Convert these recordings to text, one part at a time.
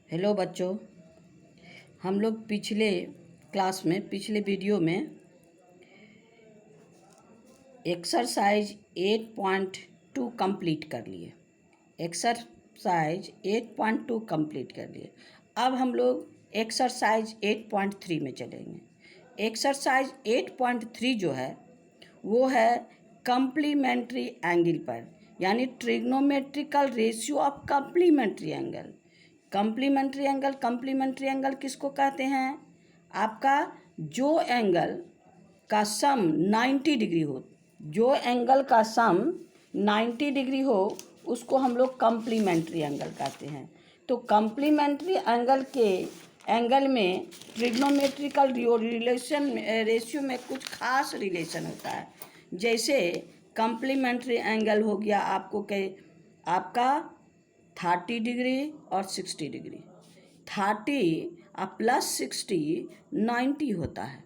Hello बच्चों, हम लोग पिछले वीडियो में एक्सरसाइज 8.2 कंप्लीट कर लिए। एक्सरसाइज 8.2 कंप्लीट कर लिए। अब हम लोग एक्सरसाइज 8.3 में चलेंगे। एक्सरसाइज 8.3 जो है वो है कम्प्लीमेंट्री एंगल पर, यानी trigonometrical ratio of complementary angle. Complementary angle किसको कहते हैं? आपका जो एंगल का सम 90 डिग्री हो, जो एंगल का सम 90 डिग्री हो उसको हम लोग कम्प्लीमेंट्री एंगल कहते हैं। तो कम्प्लीमेंट्री एंगल में ट्रिग्नोमेट्रिकल रेशियो में कुछ खास रिलेशन होता है। जैसे कम्प्लीमेंट्री एंगल हो गया आपका 30 डिग्री और 60 डिग्री। 30 प्लस 60 90 होता है।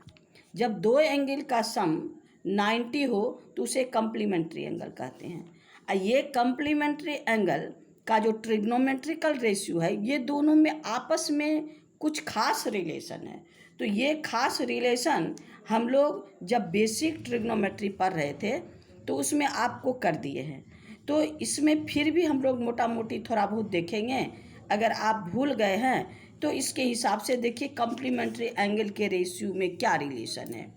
जब दो एंगल का सम 90 हो तो उसे कम्प्लीमेंट्री एंगल कहते हैं। ये कम्प्लीमेंट्री एंगल का जो ट्रिग्नोमेट्रिकल रेशियो है, ये दोनों में आपस में कुछ खास रिलेशन है। तो ये खास रिलेशन हम लोग जब बेसिक ट्रिग्नोमेट्री पढ़ रहे थे तो उसमें आपको कर दिए हैं। तो इसमें फिर भी हम लोग मोटा मोटी थोड़ा बहुत देखेंगे। अगर आप भूल गए हैं तो इसके हिसाब से देखिए कम्प्लीमेंट्री एंगल के रेशियो में क्या रिलेशन है।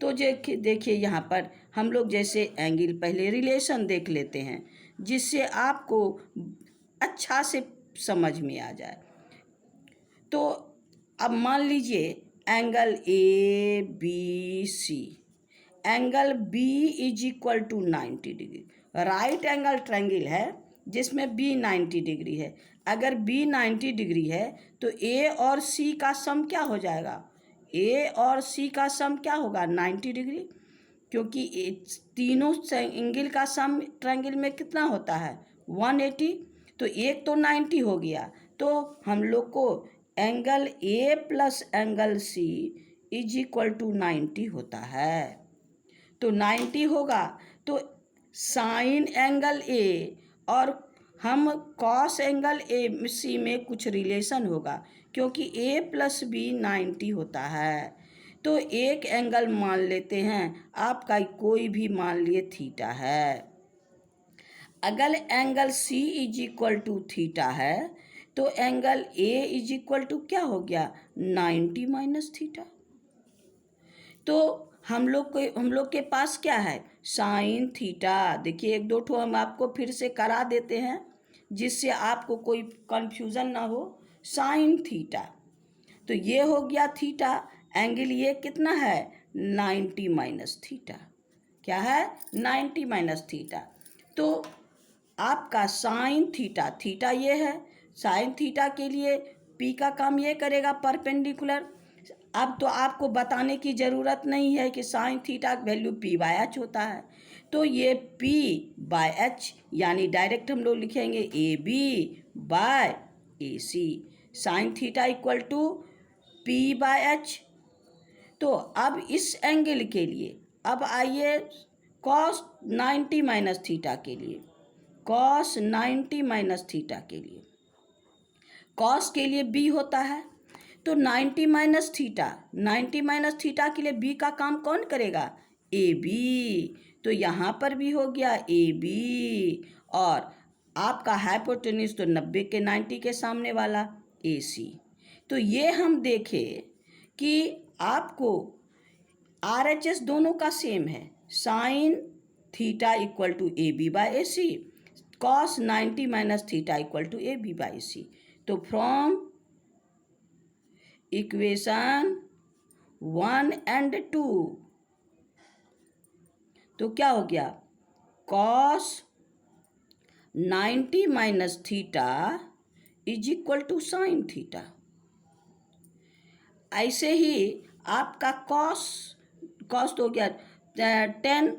तो देखिए यहाँ पर हम लोग जैसे एंगल पहले रिलेशन देख लेते हैं जिससे आपको अच्छा से समझ में आ जाए। तो अब मान लीजिए angle A B C, angle B is equal to 90 degree. Right angle triangle है जिसमें बी 90 डिग्री है। अगर बी 90 डिग्री है तो ए और सी का सम क्या हो जाएगा? ए और सी का सम क्या होगा? 90 डिग्री, क्योंकि तीनों एंगल का सम ट्रायंगल में कितना होता है? 180। तो एक तो 90 हो गया, तो हम लोग को angle A plus angle C is equal to 90 होता है। तो 90 होगा तो साइन एंगल ए और हम कॉस एंगल ए सी में कुछ रिलेशन होगा, क्योंकि ए प्लस बी 90 होता है। तो एक एंगल मान लेते हैं, आपका कोई भी मान लिए थीटा है। अगर angle C is equal to theta है तो angle A is equal to क्या हो गया? 90 माइनस थीटा। तो हम लोग के पास क्या है? Sine theta. देखिए एक दो ठो हम आपको फिर से करा देते हैं जिससे आपको कोई कंफ्यूजन ना हो। साइन थीटा, तो ये हो गया थीटा। एंगल ये कितना है? 90 माइनस थीटा। क्या है? 90 माइनस थीटा। तो आपका साइन थीटा, थीटा ये है। साइन थीटा के लिए पी का काम ये करेगा परपेंडिकुलर। अब तो आपको बताने की ज़रूरत नहीं है कि साइन थीटा का वैल्यू पी बाय एच होता है। तो ये पी बाय एच, यानी डायरेक्ट हम लोग लिखेंगे A B by A C. Sine theta equal to p by h. तो अब इस एंगल के लिए अब आइए कॉस 90 माइनस थीटा के लिए। कॉस 90 माइनस थीटा के लिए, कॉस के लिए बी होता है। तो 90 माइनस थीटा, 90 माइनस थीटा के लिए बी का काम कौन करेगा? A B. तो यहाँ पर भी हो गया ए बी, और आपका हाइपोटेन्यूज तो 90 के 90 के सामने वाला ए सी। तो ये हम देखें कि आपको आर एच एस दोनों का सेम है। Sine theta equal to A B by A C, cos 90 minus theta equal to A B by C. तो फ्रॉम इक्वेशन 1 एंड 2 तो क्या हो गया? Cos 90 minus theta is equal to sine theta. ऐसे ही आपका कॉस तो हो गया 10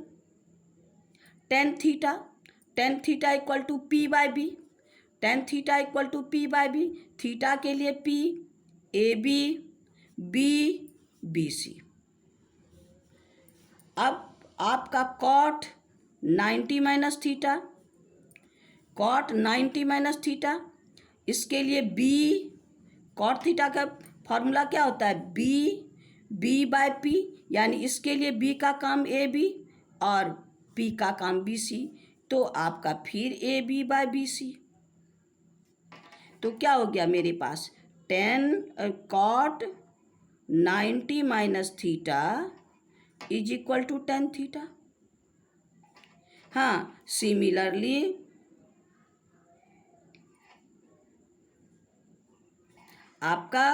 theta. 10 theta equal to p by b. 10 theta equal to p by b. Theta के लिए p A B B B C. अब आपका cot 90 minus theta, cot 90 minus theta, इसके लिए बी कॉट थीटा का फॉर्मूला क्या होता है? बी बाय पी, यानी इसके लिए बी का काम ए बी और पी का काम बी सी, तो आपका फिर A B by B C. तो क्या हो गया मेरे पास? Cot 90 minus theta is equal to tan theta. हाँ, सिमिलरली आपका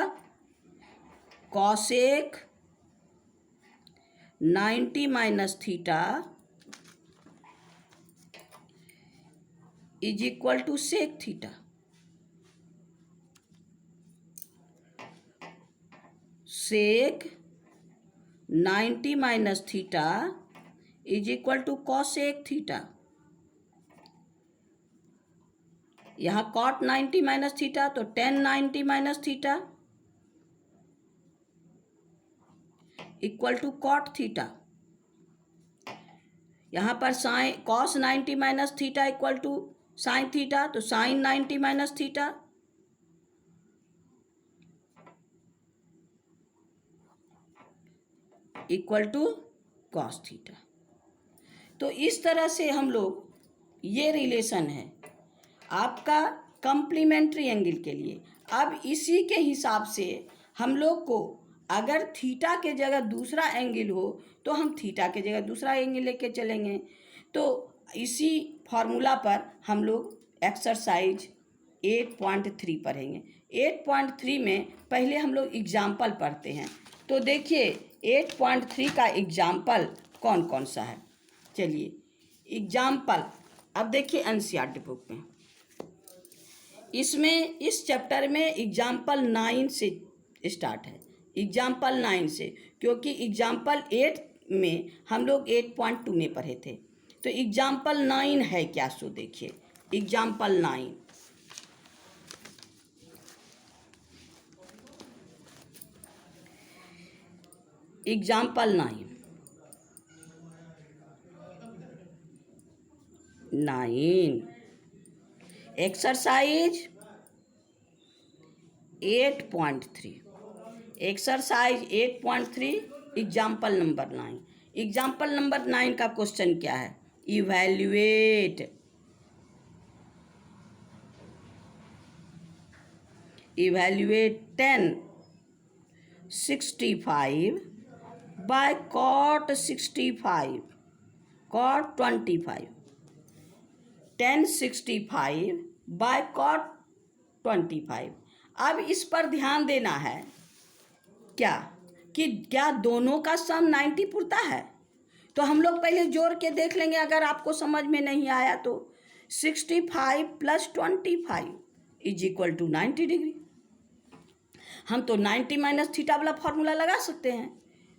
cosec 90 minus theta is equal to sec theta. Sec 90 minus theta is equal to cosec theta. यहाँ कॉट 90 माइनस थीटा, तो tan 90 minus theta equal to cot theta. यहाँ पर sine cos 90 minus theta equal to sine theta, तो sine 90 minus theta equal to cos theta. तो इस तरह से हम लोग, ये रिलेशन है आपका कॉम्प्लीमेंट्री एंगल के लिए। अब इसी के हिसाब से हम लोग को अगर थीटा के जगह दूसरा एंगल हो तो हम थीटा के जगह दूसरा एंगल लेके चलेंगे। तो इसी फॉर्मूला पर हम लोग एक्सरसाइज 8.3 पढ़ेंगे। 8.3 में पहले हम लोग एग्जाम्पल पढ़ते हैं। तो देखिए 8.3 का एग्जाम्पल कौन कौन सा है। चलिए एग्जाम्पल, अब देखिए एनसीईआरटी बुक में, इसमें इस चैप्टर में एग्जाम्पल 9 से स्टार्ट है। एग्जाम्पल 9 से, क्योंकि एग्जाम्पल 8 में हम लोग 8.2 में पढ़े थे। तो एग्जाम्पल 9 है क्या, सो देखिए example 9। Example 9 exercise 8.3। Exercise 8.3 example number 9। Example number 9 का क्वेश्चन क्या है? Evaluate tan 65 by cot 65 cot 25। tan 65 by cot 25। अब इस पर ध्यान देना है क्या कि क्या दोनों का सम 90 पुरता है। तो हम लोग पहले जोड़ के देख लेंगे, अगर आपको समझ में नहीं आया तो 65 plus 25 is equal to 90 degree. हम तो 90 माइनस थीटा वाला फॉर्मूला लगा सकते हैं।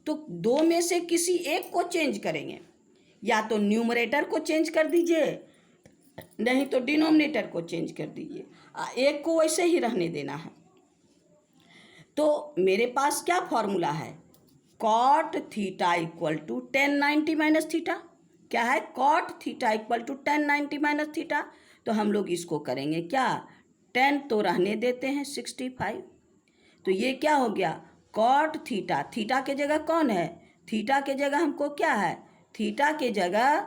तो दो में से किसी एक को चेंज करेंगे, या तो न्यूमरेटर को चेंज कर दीजिए, नहीं तो डिनोमिनेटर को चेंज कर दीजिए, एक को वैसे ही रहने देना है। तो मेरे पास क्या फॉर्मूला है? Cot theta equal to tan 90 minus theta. क्या है? Cot theta equal to tan 90 minus theta. तो हम लोग इसको करेंगे क्या, 10 तो रहने देते हैं 65। तो ये क्या हो गया? कॉट थीटा, थीटा के जगह कौन है? थीटा के जगह हमको क्या है? थीटा के जगह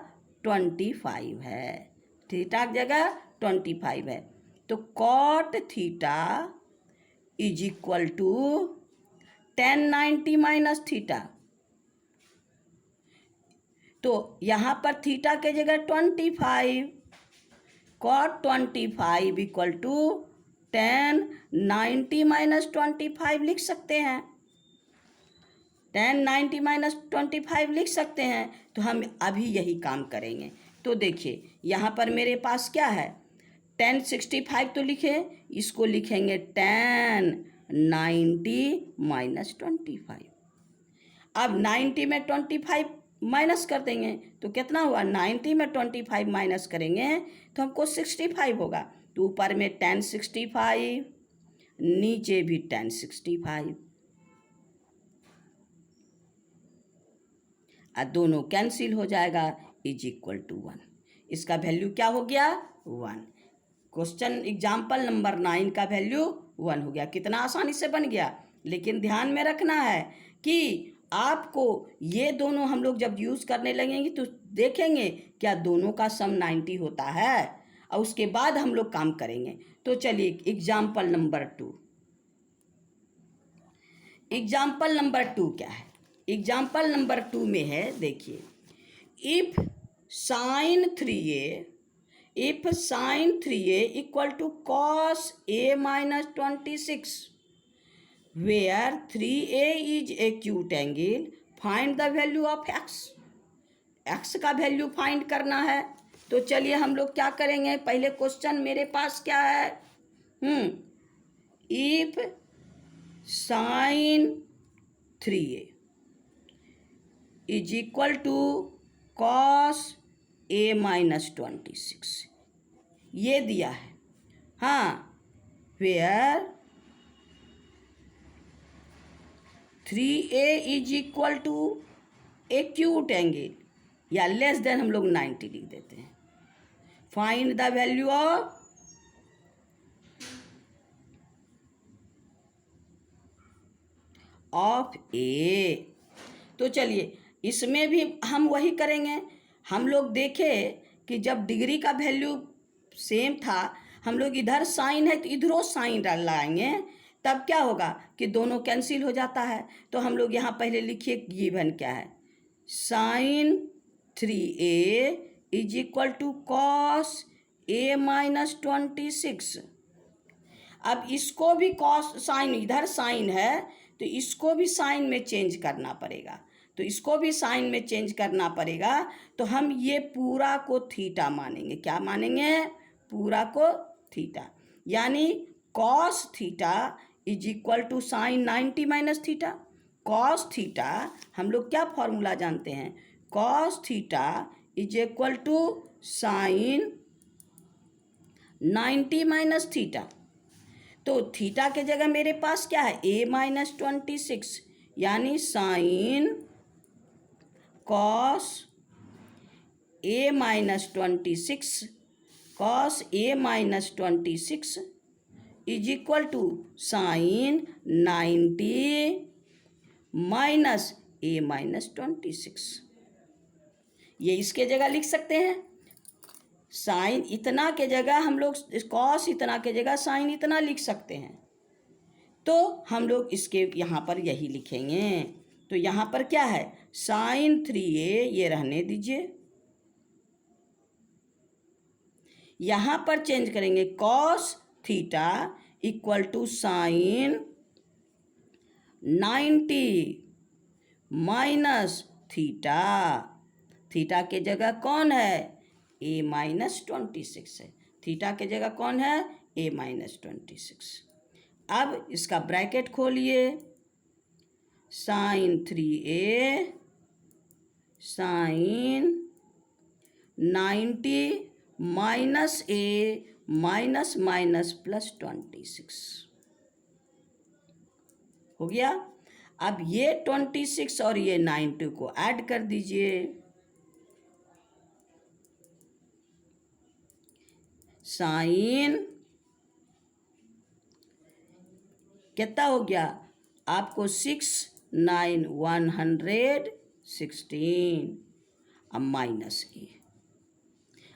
25 है। थीटा की जगह 25 है। तो cot theta is equal to tan 90 minus theta. तो यहाँ पर थीटा के जगह 25, cot 25 equal to tan 90 minus 25 लिख सकते हैं। टेन 90 माइनस 25 लिख सकते हैं। तो हम अभी यही काम करेंगे। तो देखिए यहाँ पर मेरे पास क्या है, टेन 65 तो लिखे, इसको लिखेंगे टेन 90 माइनस 25। अब 90 में 25 माइनस कर देंगे तो कितना हुआ? 90 में 25 माइनस करेंगे तो हमको 65 होगा। तो ऊपर में टेन 65, नीचे भी टेन 65, और दोनों कैंसिल हो जाएगा, इज इक्वल टू 1। इसका वैल्यू क्या हो गया? 1। क्वेश्चन एग्जाम्पल नंबर 9 का वैल्यू 1 हो गया। कितना आसानी से बन गया। लेकिन ध्यान में रखना है कि आपको ये दोनों हम लोग जब यूज़ करने लगेंगे तो देखेंगे क्या दोनों का सम 90 होता है, और उसके बाद हम लोग काम करेंगे। तो चलिए एग्जाम्पल नंबर 2। एग्जाम्पल नंबर 2 क्या है? एग्जाम्पल नंबर 2 में है, देखिए, if sine 3a equal to cos a minus 26 where 3a is acute angle, find the value of x का वैल्यू फाइंड करना है। तो चलिए हम लोग क्या करेंगे, पहले क्वेश्चन मेरे पास क्या है, if sine 3a is equal to cos a minus 26 ये दिया है। हाँ, where 3a is equal to acute angle या लेस देन हम लोग 90 लिख देते हैं। Find the value of a। तो चलिए इसमें भी हम वही करेंगे। हम लोग देखे कि जब डिग्री का वैल्यू सेम था, हम लोग इधर साइन है तो इधरों साइन लगाएंगे, तब क्या होगा कि दोनों कैंसिल हो जाता है। तो हम लोग यहाँ पहले लिखिए गिवन क्या है, sine 3a is equal to cos a minus 26। अब इसको भी कॉस साइन, इधर साइन है तो इसको भी साइन में चेंज करना पड़ेगा। तो इसको भी साइन में चेंज करना पड़ेगा। तो हम ये पूरा को थीटा मानेंगे। क्या मानेंगे? पूरा को थीटा। यानी cos theta is equal to sine 90 minus theta. Cos theta हम लोग क्या फॉर्मूला जानते हैं, cos theta is equal to sine 90 minus theta. तो थीटा के जगह मेरे पास क्या है, a माइनस 26, यानी sine cos a minus 26 cos a minus 26 is equal to sine 90 minus a minus 26। ये इसके जगह लिख सकते हैं, साइन इतना के जगह हम लोग कॉस इतना के जगह साइन इतना लिख सकते हैं। तो हम लोग इसके यहाँ पर यही लिखेंगे। तो यहाँ पर क्या है, साइन 3a ये रहने दीजिए, यहाँ पर चेंज करेंगे cos theta equal to sine 90 minus theta. Theta के जगह कौन है, a माइनस 26 है। थीटा के जगह कौन है, a माइनस 26। अब इसका ब्रैकेट खोलिए, sine 3a sine 90 minus a minus minus plus 26 हो गया। अब ये 26 और ये 90 को ऐड कर दीजिए, साइन कितना हो गया आपको 6 9 116, अब माइनस ए।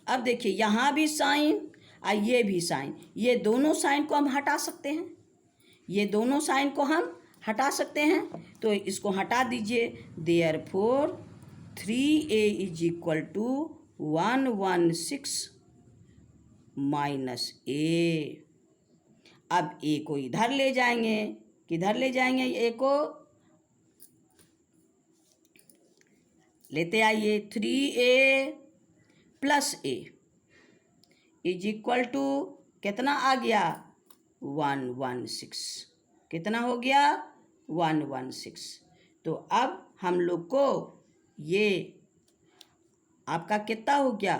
अब देखिए यहाँ भी साइन और ये भी साइन, ये दोनों साइन को हम हटा सकते हैं, ये दोनों साइन को हम हटा सकते हैं। तो इसको हटा दीजिए, therefore 3a is equal to 116 minus A. अब ए को इधर ले जाएंगे, किधर ले जाएंगे, ए को लेते आइए, 3a plus a is equal to कितना आ गया 116, कितना हो गया 116। तो अब हम लोग को ये आपका कितना हो गया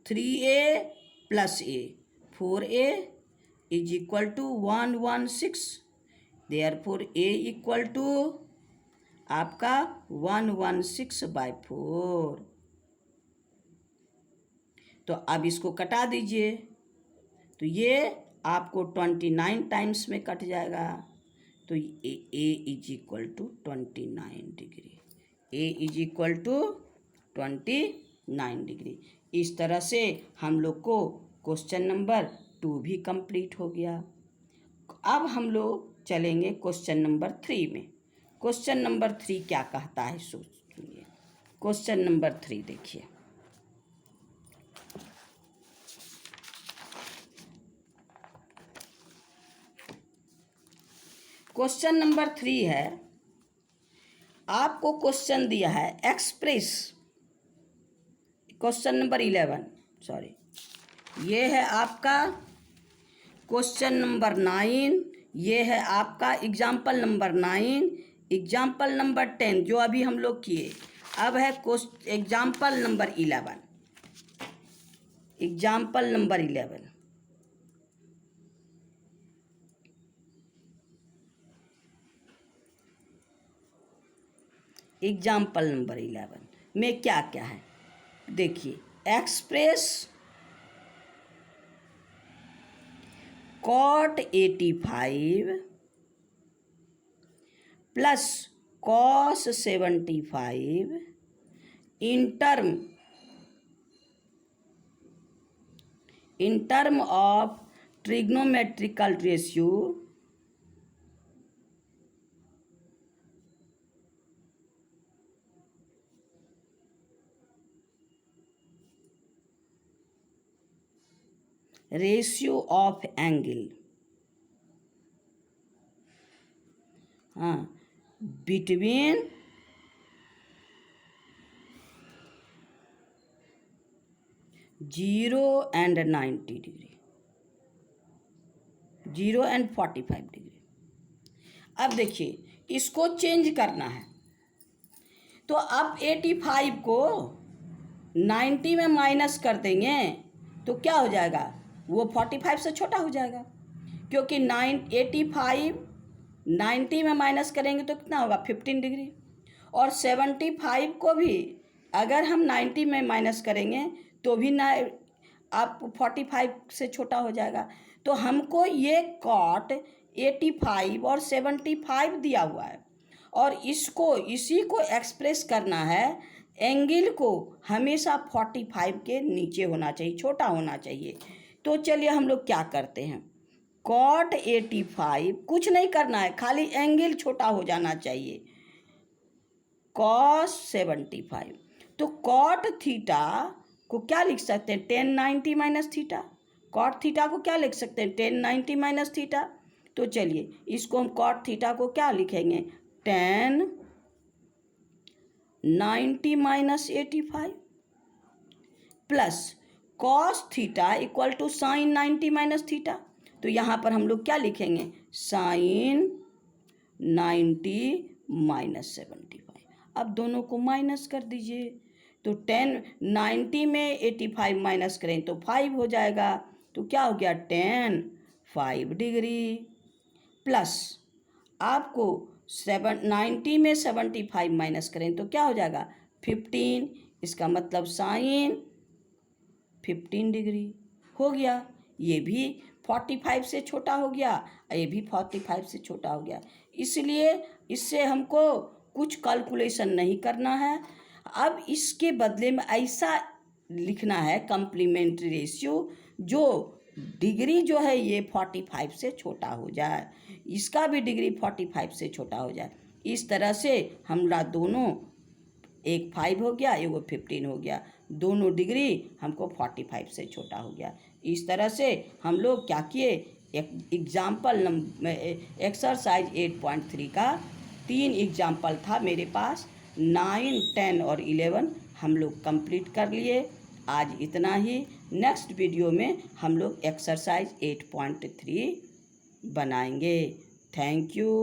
3a plus a 4a is equal to 116, therefore a equal to आपका 116/4। तो अब इसको कटा दीजिए, तो ये आपको 29 टाइम्स में कट जाएगा, तो A is equal to 29 degree. A is equal to 29 degree. इस तरह से हम लोग को क्वेश्चन नंबर 2 भी कंप्लीट हो गया। अब हम लोग चलेंगे क्वेश्चन नंबर 3 में। क्वेश्चन नंबर 3 क्या कहता है सुनिए। क्वेश्चन नंबर 3 देखिए। क्वेश्चन नंबर 3 है, आपको क्वेश्चन दिया है एक्सप्रेस। क्वेश्चन नंबर 11 सॉरी, ये है आपका क्वेश्चन नंबर 9, ये है आपका एग्जाम्पल नंबर 9, एग्जाम्पल नंबर 10 जो अभी हम लोग किए। अब है example number 11। Example number 11 example number 11 में क्या क्या है देखिए। Express cot 85 plus cos 75 in term of trigonometrical ratio of angle between 0 and 90 degree, 0 and 45 degree. अब देखिए इसको चेंज करना है, तो अब 85 को 90 में माइनस कर देंगे तो क्या हो जाएगा, वो 45 से छोटा हो जाएगा, क्योंकि 85 90 में माइनस करेंगे तो कितना होगा 15 डिग्री। और 75 को भी अगर हम 90 में माइनस करेंगे तो भी ना आप 45 से छोटा हो जाएगा। तो हमको ये कॉट 85 और 75 दिया हुआ है और इसी को एक्सप्रेस करना है। एंगल को हमेशा 45 के नीचे होना चाहिए, छोटा होना चाहिए। तो चलिए हम लोग क्या करते हैं, कॉट 85 कुछ नहीं करना है, खाली एंगल छोटा हो जाना चाहिए, कॉस 75। तो कॉट थीटा को क्या लिख सकते हैं, 10 90 माइनस थीटा। कॉट थीटा को क्या लिख सकते हैं, 10 90 माइनस थीटा। तो चलिए इसको हम कॉट थीटा को क्या लिखेंगे, 10 90 minus 85 plus cos theta equal to sine 90 minus theta. तो यहाँ पर हम लोग क्या लिखेंगे, साइन 90 माइनस 75। अब दोनों को माइनस कर दीजिए, तो 90 में 85 माइनस करें तो 5 हो जाएगा। तो क्या हो गया, 5 डिग्री प्लस आपको 90 में 75 माइनस करें तो क्या हो जाएगा 15। इसका मतलब साइन 15 डिग्री हो गया। ये भी 45 से छोटा हो गया, ये भी 45 से छोटा हो गया। इसलिए इससे हमको कुछ कैलकुलेशन नहीं करना है। अब इसके बदले में ऐसा लिखना है कम्प्लीमेंट्री रेशियो, जो डिग्री जो है ये 45 से छोटा हो जाए, इसका भी डिग्री 45 से छोटा हो जाए। इस तरह से हमारा दोनों, एक 5 हो गया, एक 15 हो गया, दोनों डिग्री हमको 45 से छोटा हो गया। इस तरह से हम लोग क्या किए, एग्जाम्पल एक्सरसाइज 8.3 का 3 एग्जाम्पल था मेरे पास, 9, 10 और 11 हम लोग कंप्लीट कर लिए। आज इतना ही। नेक्स्ट वीडियो में हम लोग एक्सरसाइज 8.3 बनाएंगे। Thank you.